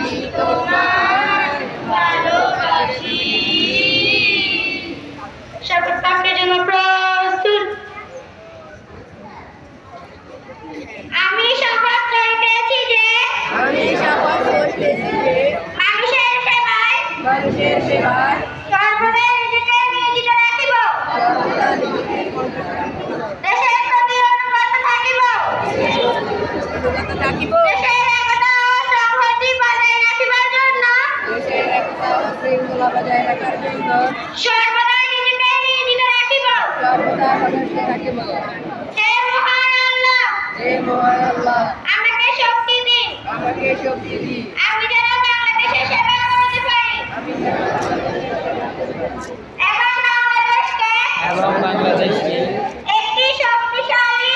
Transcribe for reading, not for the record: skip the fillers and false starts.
আমি তোমায় ভালোবাসি। শপথ বাক্যের জন্য প্রস্তুত। আমি শপথ করিতেছি যে মানুষের সেবায় সর্বদা নিজেকে নিয়োজিত রাখিব। দেশের প্রতি অনুগত থাকিব। দেশের একতা ও সংহতি বজায় রাখিবার জন্য সর্বদা নিজেকে নিয়োজিত রাখিব। হে মহান আল্লাহ, আমাকে শক্তি দিন। আমি যেন বাংলাদেশের সেবা করতে পারি এবং বাংলাদেশকে একটি শক্তিশালী